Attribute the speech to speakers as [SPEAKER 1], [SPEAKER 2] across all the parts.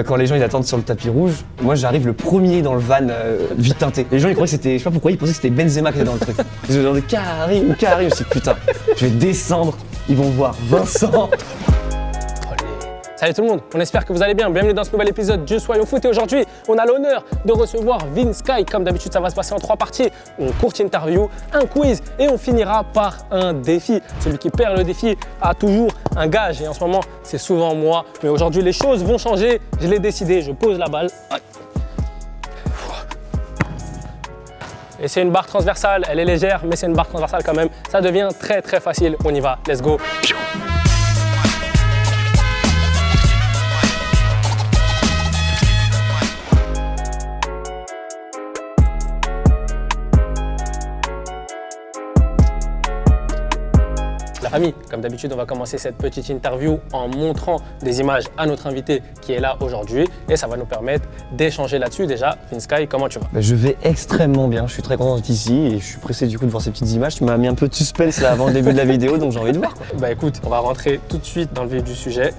[SPEAKER 1] Quand les gens ils attendent sur le tapis rouge, moi j'arrive le premier dans le van vite teinté. Les gens ils croyaient que c'était, je sais pas pourquoi, ils pensaient que c'était Benzema qui était dans le truc. Ils ont genre de Karim, je me suis dit putain, je vais descendre, ils vont voir Vincent.
[SPEAKER 2] Salut tout le monde, on espère que vous allez bien. Bienvenue dans ce nouvel épisode du Soyons Foot. Et aujourd'hui, on a l'honneur de recevoir Vinsky. Comme d'habitude, ça va se passer en 3 parties. Une courte interview, un quiz et on finira par un défi. Celui qui perd le défi a toujours un gage. Et en ce moment, c'est souvent moi. Mais aujourd'hui, les choses vont changer. Je l'ai décidé, je pose la balle. Et c'est une barre transversale, elle est légère, mais c'est une barre transversale quand même. Ça devient très très facile. On y va, let's go. La famille, comme d'habitude, on va commencer cette petite interview en montrant des images à notre invité qui est là aujourd'hui et ça va nous permettre d'échanger là-dessus. Déjà, Vinsky, comment tu vas?
[SPEAKER 1] Je vais extrêmement bien, je suis très content d'être ici et je suis pressé du coup de voir ces petites images. Tu m'as mis un peu de suspense là avant le début de la vidéo, donc j'ai envie de voir quoi.
[SPEAKER 2] Bah écoute, on va rentrer tout de suite dans le vif du sujet.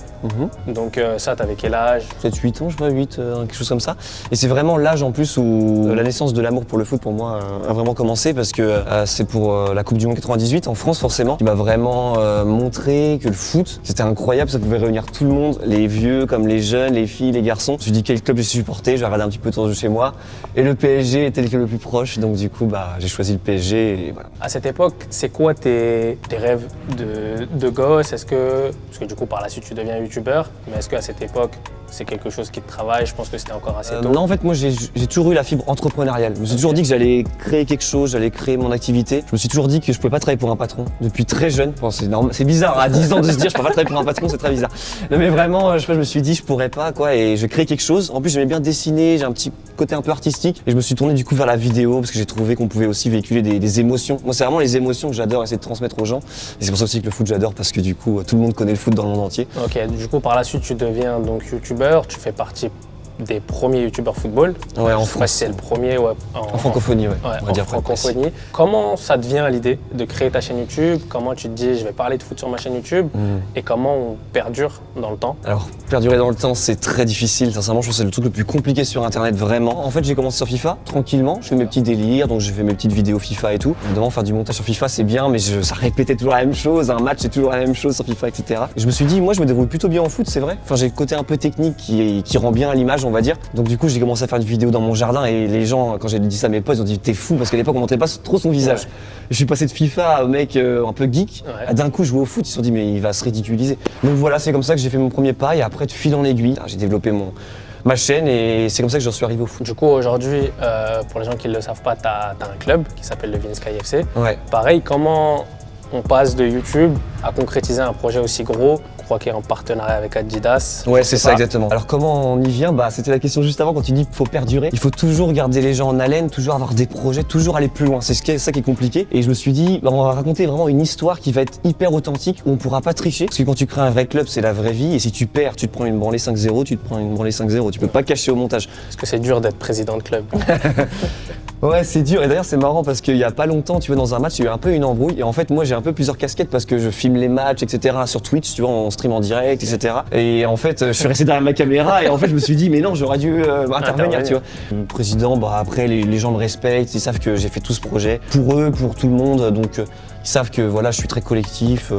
[SPEAKER 2] Donc ça, t'avais quel âge?
[SPEAKER 1] Peut-être 8 ans, je vois, 8, quelque chose comme ça. Et c'est vraiment l'âge en plus où la naissance de l'amour pour le foot pour moi a vraiment commencé parce que c'est pour la Coupe du Monde 98 en France forcément, qui m'a vraiment montré que le foot c'était incroyable, ça pouvait réunir tout le monde, les vieux comme les jeunes, les filles, les garçons. Je me suis dit quel club je supportais, je vais regarder un petit peu autour de chez moi et le PSG était le club le plus proche, donc du coup j'ai choisi le PSG et voilà.
[SPEAKER 2] À cette époque, c'est quoi tes rêves de gosse? Parce que du coup par la suite tu deviens youtubeur, mais est-ce qu'à cette époque c'est quelque chose qui te travaille? Je pense que c'était encore assez tôt.
[SPEAKER 1] Non, en fait, moi j'ai toujours eu la fibre entrepreneuriale. Je me suis toujours dit que j'allais créer quelque chose, j'allais créer mon activité. Je me suis toujours dit que je pouvais pas travailler pour un patron depuis très jeune. Bon, c'est bizarre, à 10 ans de se dire je peux pas travailler pour un patron, c'est très bizarre. Non, mais vraiment, je me suis dit je pourrais pas quoi, et je crée quelque chose. En plus, j'aimais bien dessiner, j'ai un petit côté un peu artistique, et je me suis tourné du coup vers la vidéo parce que j'ai trouvé qu'on pouvait aussi véhiculer des émotions. Moi, c'est vraiment les émotions que j'adore essayer de transmettre aux gens. Et c'est pour ça aussi que le foot j'adore parce que du coup tout le monde connaît le foot dans le monde entier.
[SPEAKER 2] Ok, du coup par la suite tu deviens donc youtubeur, tu fais partie des premiers youtubeurs football.
[SPEAKER 1] Ouais, en
[SPEAKER 2] France. Je sais pas si c'est le premier, ouais.
[SPEAKER 1] En francophonie, ouais. On va
[SPEAKER 2] en
[SPEAKER 1] dire
[SPEAKER 2] francophonie. Comment ça te vient l'idée de créer ta chaîne YouTube? Comment tu te dis je vais parler de foot sur ma chaîne YouTube? Et comment on perdure dans le temps?
[SPEAKER 1] Alors, perdurer dans le temps, c'est très difficile. Sincèrement, je pense que c'est le truc le plus compliqué sur Internet, vraiment. En fait, j'ai commencé sur FIFA, tranquillement. Je fais mes petits délires, donc j'ai fait mes petites vidéos FIFA et tout. Évidemment, faire du montage sur FIFA, c'est bien, mais ça répétait toujours la même chose. Un match, c'est toujours la même chose sur FIFA, etc. Et je me suis dit, moi, je me débrouille plutôt bien en foot, c'est vrai. Enfin, j'ai le côté un peu technique qui rend bien à l'image, on va dire. Donc du coup, j'ai commencé à faire une vidéo dans mon jardin et les gens, quand j'ai dit ça à mes potes, ils ont dit t'es fou parce qu'à l'époque on montrait pas trop son visage. Ouais. Je suis passé de FIFA au mec un peu geek, à d'un coup jouer au foot, ils se sont dit mais il va se ridiculiser. Donc voilà, c'est comme ça que j'ai fait mon premier pas et après de fil en aiguille, j'ai développé ma chaîne et c'est comme ça que j'en suis arrivé au foot.
[SPEAKER 2] Du coup aujourd'hui, pour les gens qui ne le savent pas, t'as un club qui s'appelle le Vinsky FC.
[SPEAKER 1] Ouais.
[SPEAKER 2] Pareil, comment on passe de YouTube à concrétiser un projet aussi gros? Je crois qu'il est en partenariat avec Adidas.
[SPEAKER 1] Ouais, c'est ça exactement. Alors comment on y vient? C'était la question juste avant quand tu dis qu'il faut perdurer. Il faut toujours garder les gens en haleine, toujours avoir des projets, toujours aller plus loin. C'est ça qui est compliqué. Et je me suis dit, on va raconter vraiment une histoire qui va être hyper authentique, où on pourra pas tricher. Parce que quand tu crées un vrai club, c'est la vraie vie. Et si tu perds, tu te prends une branlée 5-0, tu te prends une branlée 5-0. Tu peux pas cacher au montage.
[SPEAKER 2] Parce que c'est dur d'être président de club.
[SPEAKER 1] Ouais, c'est dur. Et d'ailleurs, c'est marrant parce qu'il y a pas longtemps, tu vois, dans un match, il y a eu un peu une embrouille. Et en fait, moi, j'ai un peu plusieurs casquettes parce que je filme les matchs, etc. sur Twitch, tu vois, on stream en direct, etc. Et en fait, je suis resté derrière ma caméra et en fait, je me suis dit, mais non, j'aurais dû intervenir, tu vois. Le président, après, les gens me respectent, ils savent que j'ai fait tout ce projet pour eux, pour tout le monde. Donc, ils savent que voilà, je suis très collectif,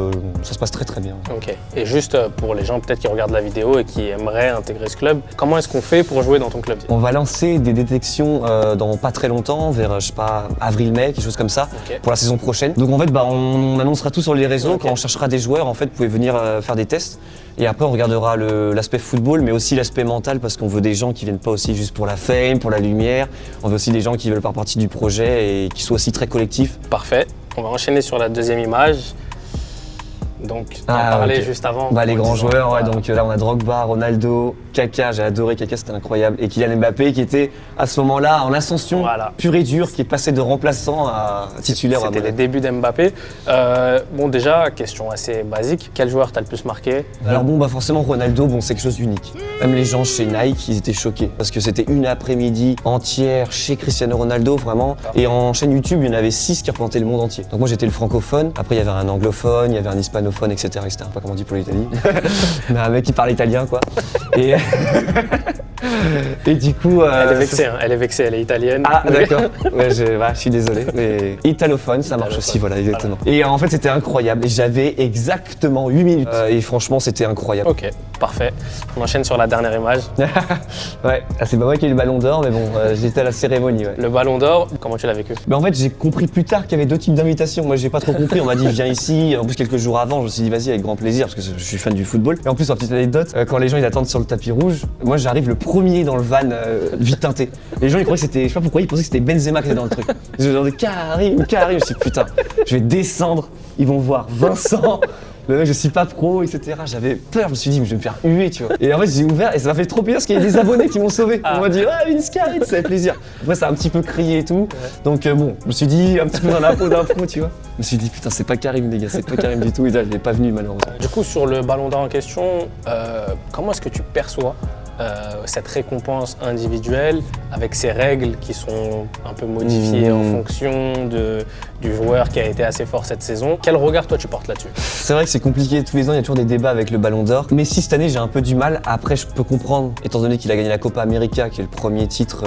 [SPEAKER 1] ça se passe très très bien. Ok.
[SPEAKER 2] Et juste pour les gens peut-être qui regardent la vidéo et qui aimeraient intégrer ce club, comment est-ce qu'on fait pour jouer dans ton club?
[SPEAKER 1] On va lancer des détections dans pas très longtemps, vers je sais pas, avril-mai, quelque chose comme ça, pour la saison prochaine. Donc en fait, on annoncera tout sur les réseaux, quand on cherchera des joueurs, en fait, vous pouvez venir faire des tests. Et après, on regardera l'aspect football, mais aussi l'aspect mental, parce qu'on veut des gens qui viennent pas aussi juste pour la fame, pour la lumière. On veut aussi des gens qui veulent faire partie du projet et qui soient aussi très collectifs.
[SPEAKER 2] Parfait. On va enchaîner sur la deuxième image. Donc, on en parlait juste avant.
[SPEAKER 1] Les grands joueurs, ouais, donc là on a Drogba, Ronaldo, Kaka, j'ai adoré Kaka, c'était incroyable. Et Kylian Mbappé qui était à ce moment-là en ascension pure et dure, qui est passé de remplaçant à titulaire.
[SPEAKER 2] C'était les débuts d'Mbappé. Bon, déjà, question assez basique, quel joueur t'a le plus marqué?
[SPEAKER 1] Alors forcément Ronaldo, c'est quelque chose d'unique. Même les gens chez Nike, ils étaient choqués parce que c'était une après-midi entière chez Cristiano Ronaldo, vraiment. Et en chaîne YouTube, il y en avait 6 qui représentaient le monde entier. Donc moi j'étais le francophone, après il y avait un anglophone, il y avait un hispanophone. germanophone, etc. Je sais pas comment on dit pour l'Italie. Mais un mec qui parle italien, quoi. Et, et du coup...
[SPEAKER 2] Elle est vexée, hein. Elle est vexée, elle est italienne.
[SPEAKER 1] Ah, d'accord. Ouais, je suis désolé. Mais italophone, ça marche aussi, voilà, exactement. Voilà. Et en fait, c'était incroyable. J'avais exactement 8 minutes. Et franchement, c'était incroyable.
[SPEAKER 2] Ok, parfait. On enchaîne sur la dernière image.
[SPEAKER 1] Ouais, c'est pas moi qui ai eu le ballon d'or, mais bon, j'étais à la cérémonie, ouais.
[SPEAKER 2] Le ballon d'or, comment tu l'as vécu?
[SPEAKER 1] Mais en fait, j'ai compris plus tard qu'il y avait deux types d'invitations. Moi, j'ai pas trop compris. On m'a dit, viens ici. En plus, quelques jours avant, je me suis dit, vas-y, avec grand plaisir, parce que je suis fan du football. Et en plus, en petite anecdote, quand les gens ils attendent sur le tapis rouge, moi, j'arrive le premier dans le van vite teinté. Les gens, ils croyaient que c'était, je sais pas pourquoi, ils pensaient que c'était Benzema qui était dans le truc. Je me disais, Karim. Je me suis dit, putain, je vais descendre. Ils vont voir Vincent. Le mec, je suis pas pro, etc. J'avais peur, je me suis dit, mais je vais me faire huer, tu vois. Et en fait, j'ai ouvert et ça m'a fait trop plaisir parce qu'il y a des abonnés qui m'ont sauvé. On m'a dit, ah, Vince Sky, ça fait plaisir. Après, ça a un petit peu crié et tout. Ouais. Donc, bon, je me suis dit, un petit peu dans la peau d'un pro, tu vois. Je me suis dit, putain, c'est pas Karim, les gars, c'est pas Karim du tout. Et là, il n'est pas venu, malheureusement.
[SPEAKER 2] Du coup, sur le ballon d'or en question, comment est-ce que tu perçois cette récompense individuelle avec ces règles qui sont un peu modifiées en fonction du joueur qui a été assez fort cette saison? Quel regard toi tu portes là-dessus?
[SPEAKER 1] C'est vrai que c'est compliqué, tous les ans il y a toujours des débats avec le ballon d'or. Mais si cette année j'ai un peu du mal, après je peux comprendre, étant donné qu'il a gagné la Copa América, qui est le premier titre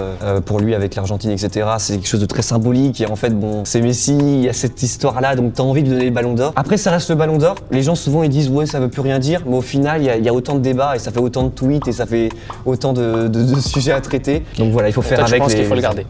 [SPEAKER 1] pour lui avec l'Argentine, etc. C'est quelque chose de très symbolique et en fait bon, c'est Messi, il y a cette histoire-là, donc t'as envie de lui donner le ballon d'or. Après ça reste le ballon d'or, les gens souvent ils disent ouais ça veut plus rien dire, mais au final il y a autant de débats et ça fait autant de tweets et ça fait autant de sujets à traiter. Donc voilà, il faut faire
[SPEAKER 2] toi,
[SPEAKER 1] avec.
[SPEAKER 2] Je pense qu'il faut le garder.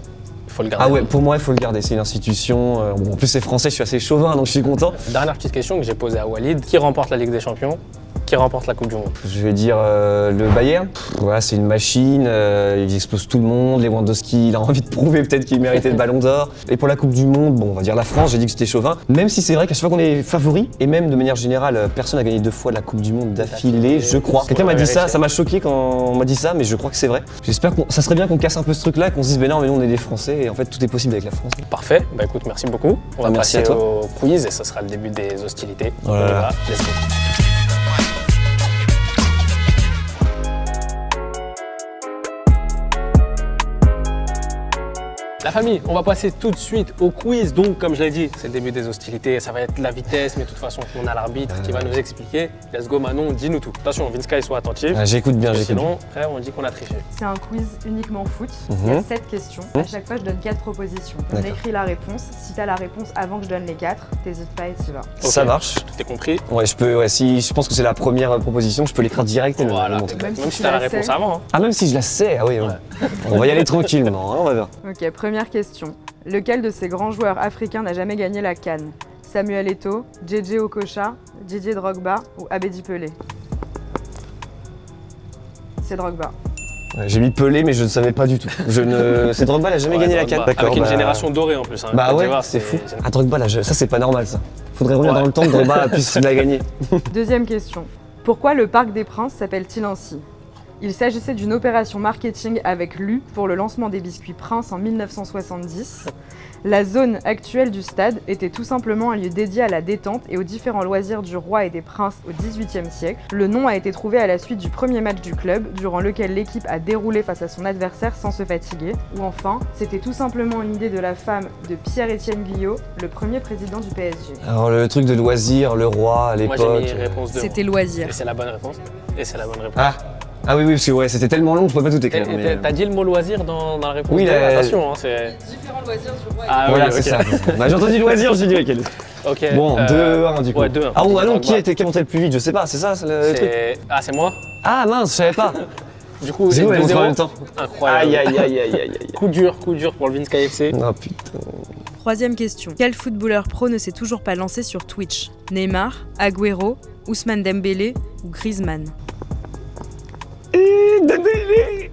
[SPEAKER 1] Ah ouais, pour moi il faut le garder, c'est une institution. Bon, en plus c'est français, je suis assez chauvin donc je suis content.
[SPEAKER 2] Dernière petite question que j'ai posée à Walid, qui remporte la Ligue des Champions? Qui remporte la Coupe du Monde?
[SPEAKER 1] Je vais dire le Bayern. Voilà, c'est une machine, ils explosent tout le monde. Lewandowski, il a envie de prouver peut-être qu'il méritait le ballon d'or. Et pour la Coupe du Monde, bon, on va dire la France, j'ai dit que c'était chauvin. Même si c'est vrai qu'à chaque fois qu'on est favori, et même de manière générale, personne n'a gagné 2 fois la Coupe du Monde d'affilée, je crois. Quelqu'un m'a dit ça m'a choqué quand on m'a dit ça, mais je crois que c'est vrai. J'espère ça serait bien qu'on casse un peu ce truc-là, qu'on se dise, ben non, mais nous on est des Français, et en fait tout est possible avec la France.
[SPEAKER 2] Parfait, bah écoute, merci beaucoup. On va
[SPEAKER 1] merci
[SPEAKER 2] passer au quiz et ça sera le début des hostilités.
[SPEAKER 1] Voilà.
[SPEAKER 2] On y va, let's go. La famille, on va passer tout de suite au quiz. Donc, comme je l'ai dit, c'est le début des hostilités. Ça va être la vitesse, mais de toute façon, on a l'arbitre qui va nous expliquer. Let's go, Manon, dis-nous tout. Attention, Vince Sky, sois attentif.
[SPEAKER 1] J'écoute bien, j'écoute.
[SPEAKER 2] Sinon, après, on dit qu'on a triché.
[SPEAKER 3] C'est un quiz uniquement foot. Il y a 7 questions. À chaque fois, je donne 4 propositions. On écrit la réponse. Si tu as la réponse avant que je donne les 4, t'hésites pas et t'y vas.
[SPEAKER 2] Okay.
[SPEAKER 1] Ça marche.
[SPEAKER 2] Tout est compris.
[SPEAKER 1] Ouais, je peux. Ouais, si je pense que c'est la première proposition, je peux l'écrire direct et
[SPEAKER 2] voilà. Même si tu as la réponse avant. Hein.
[SPEAKER 1] Ah, même si je la sais. Ah oui. Ouais. On va y aller tranquillement. Hein, on va voir.
[SPEAKER 3] Ok, première question. Lequel de ces grands joueurs africains n'a jamais gagné la CAN? Samuel Eto'o, JJ Okocha, Didier Drogba ou Abedi Pelé? C'est Drogba.
[SPEAKER 1] Ouais, j'ai mis Pelé, mais je ne savais pas du tout. C'est Drogba, il n'a jamais gagné la CAN.
[SPEAKER 2] Avec une génération dorée en plus. Hein.
[SPEAKER 1] Bah ouais, c'est fou. Ah, Drogba, là, ça c'est pas normal ça. Faudrait revenir dans le temps que Drogba puisse la gagner.
[SPEAKER 3] Deuxième question. Pourquoi le Parc des Princes s'appelle-t-il ainsi? Il s'agissait d'une opération marketing avec Lu pour le lancement des biscuits Prince en 1970. La zone actuelle du stade était tout simplement un lieu dédié à la détente et aux différents loisirs du roi et des princes au XVIIIe siècle. Le nom a été trouvé à la suite du premier match du club, durant lequel l'équipe a déroulé face à son adversaire sans se fatiguer. Ou enfin, c'était tout simplement une idée de la femme de Pierre-Étienne Guyot, le premier président du PSG.
[SPEAKER 1] Alors le truc de loisirs, le roi à l'époque...
[SPEAKER 2] Moi j'ai mis réponse 2.
[SPEAKER 3] C'était loisir.
[SPEAKER 2] Et c'est la bonne réponse.
[SPEAKER 1] Ah oui, parce que ouais, c'était tellement long, je pouvais pas tout écrire.
[SPEAKER 2] T'as dit le mot loisir dans la réponse?
[SPEAKER 1] Oui,
[SPEAKER 2] attention, hein, c'est...
[SPEAKER 3] Différents loisirs du roi et
[SPEAKER 1] Ah voilà, c'est ça. Bah, j'ai entendu loisir, j'ai dit lequel.
[SPEAKER 2] Ok.
[SPEAKER 1] Bon, 2-1 du coup.
[SPEAKER 2] Ouais, 2-1.
[SPEAKER 1] Ah bon, alors qui a monté le plus vite? Je sais pas, c'est ça le truc?
[SPEAKER 2] Ah, c'est moi?
[SPEAKER 1] Ah mince, je savais pas.
[SPEAKER 2] Du coup, c'est
[SPEAKER 1] 2-0 en même temps.
[SPEAKER 2] Incroyable.
[SPEAKER 1] Aïe.
[SPEAKER 2] Coup dur pour le Vince Sky FC.
[SPEAKER 1] Oh putain.
[SPEAKER 3] Troisième question. Quel footballeur pro ne s'est toujours pas lancé sur Twitch? Neymar, Agüero, Ousmane Dembélé ou Griezmann?
[SPEAKER 1] Dembélé.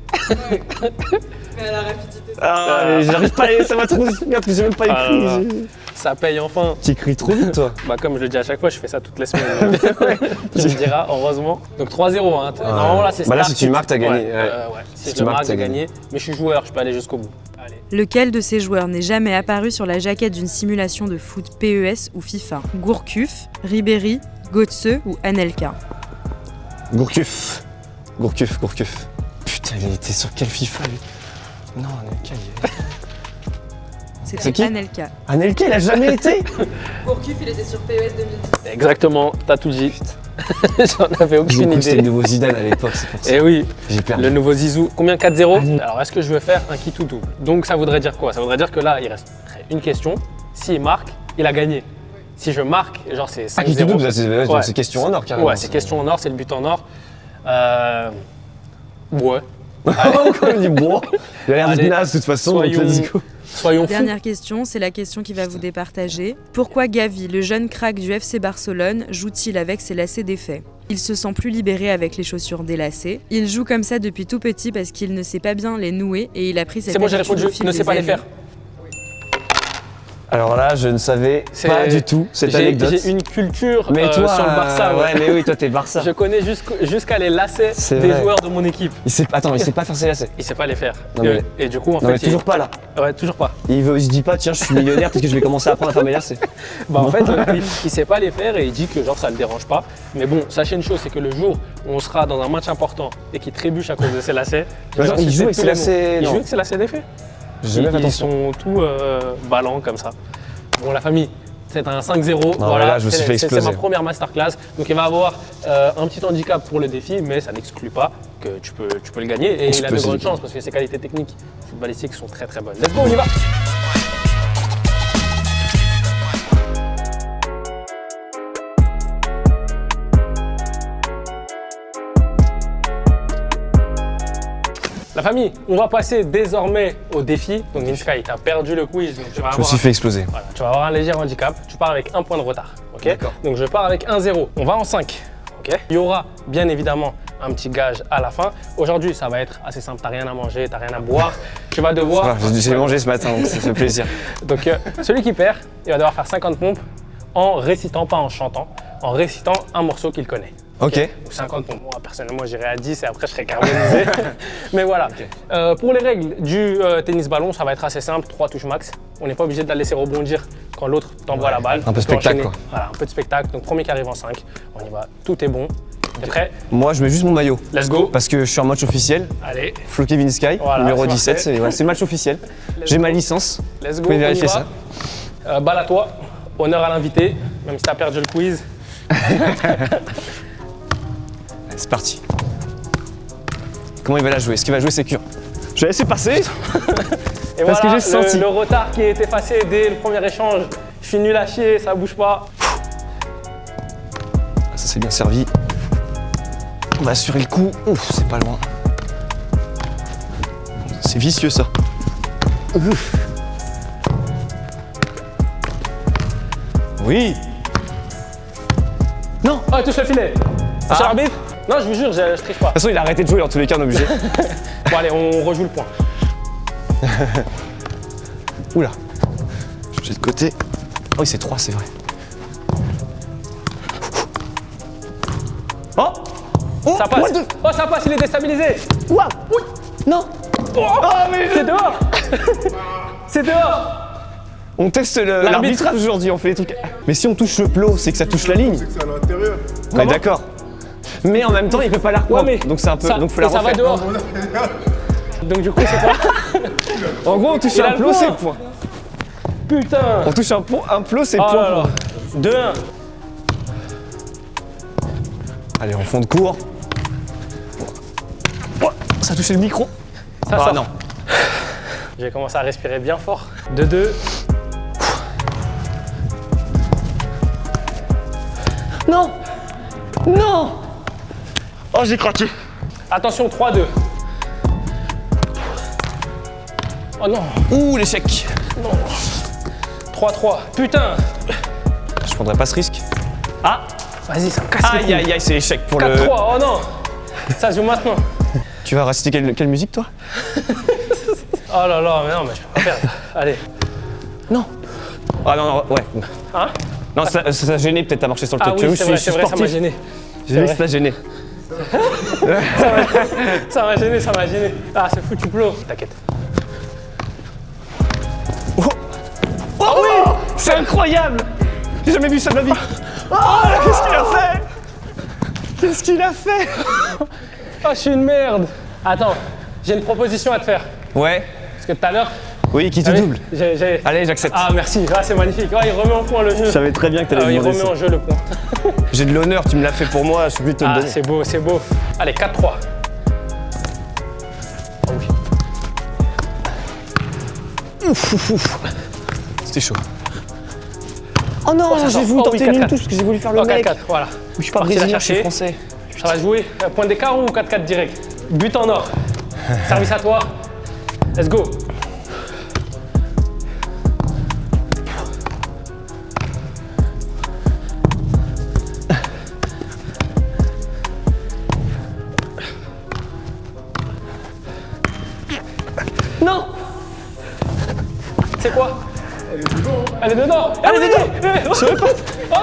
[SPEAKER 3] Mais à la rapidité.
[SPEAKER 1] Ah, mais j'arrive pas, ça m'a trop inspiré parce que j'ai même pas écrit.
[SPEAKER 2] Ça paye enfin.
[SPEAKER 1] Tu écris trop vite toi.
[SPEAKER 2] Bah comme je le dis à chaque fois, je fais ça toutes les semaines. Tu me diras, heureusement. Donc 3-0, hein. Normalement là c'est
[SPEAKER 1] bah là si tu marques, t'as gagné.
[SPEAKER 2] Ouais. Si je marque, j'ai gagné. Mais je suis joueur, je peux aller jusqu'au bout. Allez.
[SPEAKER 3] Lequel de ces joueurs n'est jamais apparu sur la jaquette d'une simulation de foot PES ou FIFA? Gourcuff, Ribéry, Götze ou Anelka?
[SPEAKER 1] Gourcuff. Putain, il était sur quel FIFA lui? Non, Anelka, C'est
[SPEAKER 3] C'était
[SPEAKER 1] qui
[SPEAKER 3] Anelka.
[SPEAKER 1] Anelka, il a jamais été.
[SPEAKER 3] Gourcuff, il était sur PES 2010.
[SPEAKER 2] Exactement, t'as tout dit. J'en avais
[SPEAKER 1] J'ai
[SPEAKER 2] aucune
[SPEAKER 1] cru que c'était
[SPEAKER 2] idée.
[SPEAKER 1] le nouveau Zidane à l'époque, c'est pour ça.
[SPEAKER 2] Et oui,
[SPEAKER 1] J'ai perdu.
[SPEAKER 2] le nouveau Zizou. Combien 4-0 Alors, est-ce que je veux faire un qui tout double? Donc, ça voudrait dire quoi? Ça voudrait dire que là, il reste une question. S'il marque, il a gagné. Si je marque, genre c'est 5-0.
[SPEAKER 1] Ah, qui te double, c'est
[SPEAKER 2] Ouais.
[SPEAKER 1] c'est question en or carrément.
[SPEAKER 2] Ouais, c'est question en or, c'est le but en or. Ouais.
[SPEAKER 1] Pourquoi il me dit bon? Il a l'air
[SPEAKER 2] Allez,
[SPEAKER 1] naze de toute façon, donc
[SPEAKER 2] soyons-
[SPEAKER 1] let's go.
[SPEAKER 2] Soyons fous.
[SPEAKER 3] Dernière question, c'est la question qui va vous départager. Pourquoi Gavi, le jeune crack du FC Barcelone, joue-t-il avec ses lacets défaits? Il se sent plus libéré avec les chaussures délacées. Il joue comme ça depuis tout petit parce qu'il ne sait pas bien les nouer et il a pris cette
[SPEAKER 2] C'est bon, j'ai
[SPEAKER 3] habitude
[SPEAKER 2] répondu.
[SPEAKER 3] au fil
[SPEAKER 2] Il ne sait
[SPEAKER 3] des
[SPEAKER 2] pas les
[SPEAKER 3] années.
[SPEAKER 2] faire.
[SPEAKER 1] Alors là, je ne savais pas du tout cette anecdote.
[SPEAKER 2] J'ai une culture
[SPEAKER 1] Mais toi,
[SPEAKER 2] sur le Barça.
[SPEAKER 1] ouais, mais oui, toi t'es Barça.
[SPEAKER 2] Je connais jusqu'à les lacets
[SPEAKER 1] C'est
[SPEAKER 2] des
[SPEAKER 1] vrai.
[SPEAKER 2] joueurs de mon équipe.
[SPEAKER 1] Attends, il sait pas faire ses lacets.
[SPEAKER 2] Il sait pas les faire.
[SPEAKER 1] Non, mais-
[SPEAKER 2] Et du coup, en
[SPEAKER 1] Non mais
[SPEAKER 2] fait,
[SPEAKER 1] toujours pas là.
[SPEAKER 2] Ouais, toujours pas.
[SPEAKER 1] Il se dit pas tiens je suis millionnaire parce que je vais commencer à apprendre à faire mes lacets.
[SPEAKER 2] Bah en fait, il sait pas les faire et il dit que genre ça le dérange pas. Mais bon, sachez une chose, c'est que le jour où on sera dans un match important et qu'il trébuche à cause de ses lacets,
[SPEAKER 1] Ouais,
[SPEAKER 2] genre,
[SPEAKER 1] il
[SPEAKER 2] je
[SPEAKER 1] joue
[SPEAKER 2] sais
[SPEAKER 1] avec
[SPEAKER 2] tous
[SPEAKER 1] ses
[SPEAKER 2] les mots.
[SPEAKER 1] lacets,
[SPEAKER 2] Il
[SPEAKER 1] non.
[SPEAKER 2] joue avec ses lacets défaits.
[SPEAKER 1] J'ai jamais fait
[SPEAKER 2] Ils
[SPEAKER 1] attention.
[SPEAKER 2] sont tout ballants comme ça. Bon, la famille, c'est un 5-0.
[SPEAKER 1] mais là, je me suis fait
[SPEAKER 2] C'est
[SPEAKER 1] exploser.
[SPEAKER 2] ma première masterclass. Donc il va avoir un petit handicap pour le défi, mais ça n'exclut pas que tu peux le gagner. Et il a de grandes chances parce que ses qualités techniques footballistiques sont très très bonnes. Let's go, on y va! La famille, on va passer désormais au défi. Donc Ninsky, tu as perdu le quiz, donc tu vas
[SPEAKER 1] Je me
[SPEAKER 2] avoir
[SPEAKER 1] suis fait exploser.
[SPEAKER 2] voilà, tu vas avoir un léger handicap, tu pars avec un point de retard. Ok.
[SPEAKER 1] D'accord.
[SPEAKER 2] Donc je pars avec 1-0. On va en 5. Ok. Il y aura bien évidemment un petit gage à la fin. Aujourd'hui, ça va être assez simple. T'as rien à manger, t'as rien à boire. Tu vas devoir.
[SPEAKER 1] J'ai mangé ce matin donc ça fait plaisir.
[SPEAKER 2] Donc celui qui perd, il va devoir faire 50 pompes en récitant, pas en chantant, en récitant un morceau qu'il connaît.
[SPEAKER 1] Ok.
[SPEAKER 2] Donc 50 pompes. Moi, personnellement, j'irai à 10 et après, je serai carbonisé. Mais voilà. Pour les règles du tennis-ballon, ça va être assez simple. 3 touches max. On n'est pas obligé de la laisser rebondir quand l'autre t'envoie la balle.
[SPEAKER 1] Un peu
[SPEAKER 2] On peut
[SPEAKER 1] spectacle,
[SPEAKER 2] enchaîner.
[SPEAKER 1] quoi.
[SPEAKER 2] Voilà, un peu de spectacle. Donc, premier qui arrive en 5. On y va. Tout est bon. T'es prêt?
[SPEAKER 1] Moi je mets juste mon maillot.
[SPEAKER 2] Let's go.
[SPEAKER 1] Parce que je suis en match officiel.
[SPEAKER 2] Allez,
[SPEAKER 1] Flo Kevin Sky,
[SPEAKER 2] Voilà,
[SPEAKER 1] numéro
[SPEAKER 2] c'est
[SPEAKER 1] 17,
[SPEAKER 2] parfait.
[SPEAKER 1] c'est le match officiel. J'ai ma licence.
[SPEAKER 2] let's
[SPEAKER 1] Vous
[SPEAKER 2] go.
[SPEAKER 1] pouvez
[SPEAKER 2] On y
[SPEAKER 1] vérifier
[SPEAKER 2] va.
[SPEAKER 1] ça.
[SPEAKER 2] Balle à toi. Honneur à l'invité, même si t'as perdu le quiz.
[SPEAKER 1] C'est parti. Comment il va la jouer? Est-ce qu'il va jouer sécure? Je vais laisser passer.
[SPEAKER 2] Et
[SPEAKER 1] Parce que
[SPEAKER 2] voilà,
[SPEAKER 1] j'ai senti.
[SPEAKER 2] le retard qui est effacé dès le premier échange. Je suis nul à chier, ça bouge pas.
[SPEAKER 1] Ça c'est bien servi. On va assurer le coup. Ouf, c'est pas loin. C'est vicieux ça. Ouf. Oui. Non.
[SPEAKER 2] Oh, il touche le filet. Monsieur l'arbitre? Non, je vous jure, je triche pas.
[SPEAKER 1] De toute façon, il a arrêté de jouer dans tous les cas, on est obligé.
[SPEAKER 2] Bon, allez, on rejoue le point.
[SPEAKER 1] Oula. Changer de côté. Oh oui, c'est 3, c'est vrai. Oh. Oh,
[SPEAKER 2] Ça passe.
[SPEAKER 1] what the-
[SPEAKER 2] Oh, ça passe, il est déstabilisé.
[SPEAKER 1] Ouah. Oui. Non.
[SPEAKER 2] Oh, mais c'est dehors. C'est dehors.
[SPEAKER 1] On teste l'arbitrage aujourd'hui, on fait des trucs. Mais si on touche le plot, c'est que ça touche la ligne.
[SPEAKER 4] C'est à l'intérieur.
[SPEAKER 1] On est d'accord. Mais en même temps, il peut pas la reprendre.
[SPEAKER 2] Ouais, mais
[SPEAKER 1] donc c'est un peu.
[SPEAKER 2] ça,
[SPEAKER 1] donc faut la
[SPEAKER 2] et ça va
[SPEAKER 1] refaire.
[SPEAKER 2] dehors. Donc du coup, c'est quoi?
[SPEAKER 1] En gros, on touche
[SPEAKER 2] Il a
[SPEAKER 1] un
[SPEAKER 2] le
[SPEAKER 1] plot,
[SPEAKER 2] point.
[SPEAKER 1] c'est point.
[SPEAKER 2] Putain.
[SPEAKER 1] On touche un plot, c'est
[SPEAKER 2] Oh
[SPEAKER 1] point.
[SPEAKER 2] là là. 2-1.
[SPEAKER 1] Allez, en fond de cours. Oh, ça a touché le micro.
[SPEAKER 2] Ça
[SPEAKER 1] Ah
[SPEAKER 2] sort.
[SPEAKER 1] non.
[SPEAKER 2] J'ai commencé à respirer bien fort. 2-2.
[SPEAKER 1] Non. Non. Oh, j'ai craqué.
[SPEAKER 2] Attention, 3-2. Oh non,
[SPEAKER 1] Ouh, l'échec.
[SPEAKER 2] non. 3-3. Putain.
[SPEAKER 1] Je prendrais pas ce risque. Ah.
[SPEAKER 2] Vas-y, ça me casse les
[SPEAKER 1] Aïe,
[SPEAKER 2] couilles.
[SPEAKER 1] aïe, aïe, c'est l'échec pour
[SPEAKER 2] 4-3.
[SPEAKER 1] le.
[SPEAKER 2] Oh non. Ça se joue maintenant.
[SPEAKER 1] Tu vas réciter quelle musique, toi?
[SPEAKER 2] Oh là là, mais non, mais je peux pas perdre. Allez.
[SPEAKER 1] Non. Ah non, non, ouais.
[SPEAKER 2] Hein?
[SPEAKER 1] Non, ça t'a gêné peut-être à marcher sur le
[SPEAKER 2] Ah
[SPEAKER 1] truc.
[SPEAKER 2] oui,
[SPEAKER 1] J'avoue,
[SPEAKER 2] c'est
[SPEAKER 1] je
[SPEAKER 2] vrai,
[SPEAKER 1] suis
[SPEAKER 2] ça m'a
[SPEAKER 1] sportif.
[SPEAKER 2] gêné.
[SPEAKER 1] J'ai vu que ça t'a gêné.
[SPEAKER 2] Ça m'a gêné, ça m'a gêné. Ah, c'est foutu plot. T'inquiète.
[SPEAKER 1] Oh oui. C'est incroyable. J'ai jamais vu ça de ma vie. Oh, qu'est-ce qu'il a fait? Qu'est-ce qu'il a fait?
[SPEAKER 2] Oh, je suis une merde. Attends, j'ai une proposition à te faire.
[SPEAKER 1] Ouais.
[SPEAKER 2] Parce que tout à l'heure,
[SPEAKER 1] Oui, qui te
[SPEAKER 2] Ah oui,
[SPEAKER 1] double. Allez, j'accepte.
[SPEAKER 2] Ah merci, ah, c'est magnifique. Ah, il remet en point le jeu.
[SPEAKER 1] Je savais très bien que t'allais me
[SPEAKER 2] Il
[SPEAKER 1] demander
[SPEAKER 2] remet
[SPEAKER 1] ça.
[SPEAKER 2] en jeu le point.
[SPEAKER 1] J'ai de l'honneur, tu me l'as fait pour moi, je suis obligé de te le
[SPEAKER 2] Ah,
[SPEAKER 1] donner.
[SPEAKER 2] c'est beau, c'est beau. Allez, 4-3. Oh oui.
[SPEAKER 1] Ouf. C'était chaud. Oh non,
[SPEAKER 2] ça
[SPEAKER 1] j'ai
[SPEAKER 2] sort.
[SPEAKER 1] voulu
[SPEAKER 2] Oh oui,
[SPEAKER 1] tenter une
[SPEAKER 2] 4-4.
[SPEAKER 1] touche parce que j'ai voulu faire le
[SPEAKER 2] Oh,
[SPEAKER 1] mec.
[SPEAKER 2] 4-4, voilà.
[SPEAKER 1] Je suis pas
[SPEAKER 2] Parti la
[SPEAKER 1] brésilien, je suis
[SPEAKER 2] chercher.
[SPEAKER 1] français.
[SPEAKER 2] Ça va jouer point d'écart ou 4-4 direct? But en or. Service à toi. Let's go. Non. C'est quoi? Elle est dedans. Elle est dedans. Elle est dedans. Je savais pas. Oh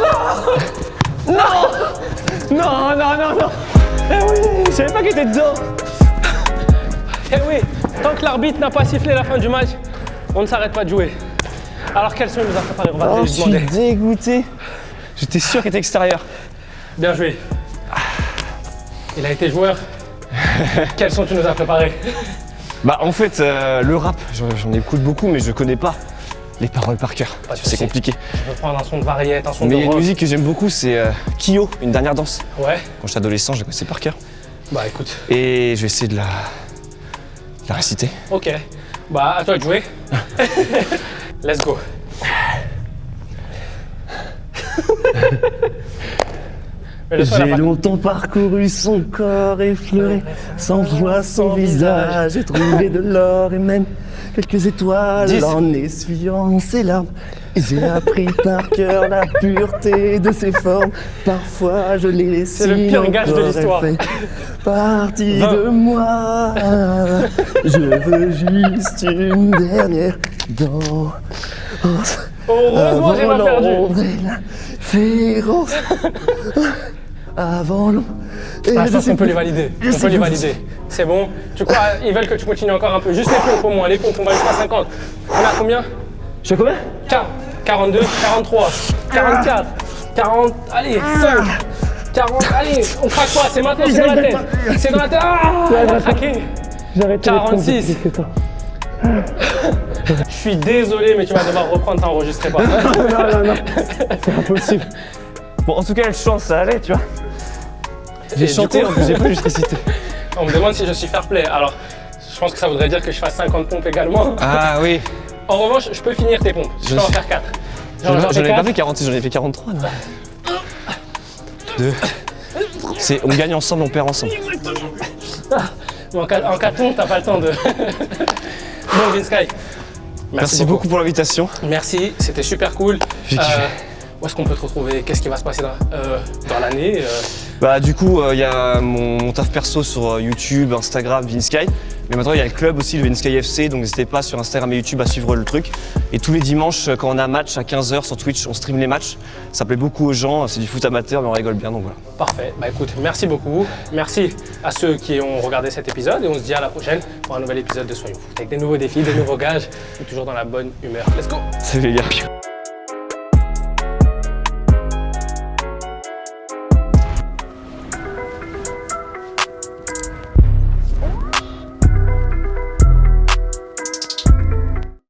[SPEAKER 2] non.
[SPEAKER 1] Non. Eh oui, je savais pas qu'il était dedans.
[SPEAKER 2] Eh oui, tant que l'arbitre n'a pas sifflé la fin du match, on ne s'arrête pas de jouer. Alors quel son il nous a préparé? On va
[SPEAKER 1] Oh,
[SPEAKER 2] lui
[SPEAKER 1] je suis
[SPEAKER 2] demander.
[SPEAKER 1] dégoûté. J'étais sûr qu'il était extérieur.
[SPEAKER 2] Bien joué. Il a été joueur. Quel son tu nous as préparé?
[SPEAKER 1] Bah en fait, le rap, j'en écoute beaucoup, mais je connais pas les paroles par cœur.
[SPEAKER 2] Pas de
[SPEAKER 1] C'est
[SPEAKER 2] souci.
[SPEAKER 1] compliqué.
[SPEAKER 2] Je vais prendre un son de variette, un son
[SPEAKER 1] Mais
[SPEAKER 2] de
[SPEAKER 1] il y a une
[SPEAKER 2] rock.
[SPEAKER 1] musique que j'aime beaucoup, c'est Kyo, une dernière danse.
[SPEAKER 2] Ouais.
[SPEAKER 1] Quand j'étais adolescent, je la connaissais par cœur.
[SPEAKER 2] Bah écoute.
[SPEAKER 1] Et je vais essayer de la réciter.
[SPEAKER 2] Ok. Bah à toi de jouer. Let's go. Mais le son, il a
[SPEAKER 4] J'ai
[SPEAKER 2] pas-
[SPEAKER 4] longtemps parcouru son corps effleuré, sans voix, sans visage. J'ai trouvé de l'or et même quelques étoiles
[SPEAKER 2] 10.
[SPEAKER 4] en essuyant ses larmes. Et j'ai appris par cœur la pureté de ses formes. Parfois je les laisse.
[SPEAKER 2] C'est le pire gage de l'histoire.
[SPEAKER 4] Partie
[SPEAKER 2] 20.
[SPEAKER 4] de moi. Je veux juste une dernière danse.
[SPEAKER 2] Heureusement j'ai pas perdu.
[SPEAKER 4] l'ombre et la féroce. Avant l'ombre. et
[SPEAKER 2] Ah, je pense
[SPEAKER 4] sais
[SPEAKER 2] qu'on peut
[SPEAKER 4] plus.
[SPEAKER 2] les valider.
[SPEAKER 4] Je
[SPEAKER 2] On
[SPEAKER 4] sais
[SPEAKER 2] peut les
[SPEAKER 4] plus.
[SPEAKER 2] valider. C'est bon. Tu crois, ils veulent que tu continues encore un peu. Juste les pompes au moins. Les pompes, on va jusqu'à 50. On a combien?
[SPEAKER 1] Je fais combien?
[SPEAKER 2] 42, 43, 44, 40, allez, 5, 40, allez, on craque pas, c'est maintenant, c'est dans la tête. C'est dans la tête. Ah, elle va craquer. 46. Je suis désolé, mais tu vas devoir reprendre, t'enregistrer pas.
[SPEAKER 1] Non, c'est impossible. Bon, en tout cas, le chant, ça allait, tu vois.
[SPEAKER 2] Et
[SPEAKER 1] J'ai
[SPEAKER 2] du
[SPEAKER 1] chanté,
[SPEAKER 2] coup,
[SPEAKER 1] en plus, j'ai pas juste récité.
[SPEAKER 2] on me demande si je suis fair play. Alors, je pense que ça voudrait dire que je fasse 50 pompes également.
[SPEAKER 1] Ah oui.
[SPEAKER 2] En revanche, je peux finir tes pompes. Je peux en faire 4.
[SPEAKER 1] J'en ai pas fait 46, j'en ai fait 43. Non. 2. On gagne ensemble, on perd ensemble.
[SPEAKER 2] En 4 pompes, t'as pas le temps de. Bon, Vinsky.
[SPEAKER 1] Merci beaucoup pour l'invitation.
[SPEAKER 2] Merci, c'était super cool.
[SPEAKER 1] J'ai kiffé.
[SPEAKER 2] Où est-ce qu'on peut te retrouver? Qu'est-ce qui va se passer dans l'année?
[SPEAKER 1] Bah du coup, il y a mon taf perso sur YouTube, Instagram, Vinsky. Mais maintenant, il y a le club aussi, le Vinsky FC, donc n'hésitez pas sur Instagram et YouTube à suivre le truc. Et tous les dimanches, quand on a un match à 15h sur Twitch, on stream les matchs. Ça plaît beaucoup aux gens, c'est du foot amateur, mais on rigole bien, donc voilà.
[SPEAKER 2] Parfait. Bah écoute, merci beaucoup. Merci à ceux qui ont regardé cet épisode et on se dit à la prochaine pour un nouvel épisode de Soyons Foot avec des nouveaux défis, des nouveaux gages et toujours dans la bonne humeur. Let's go!
[SPEAKER 1] Salut les gars.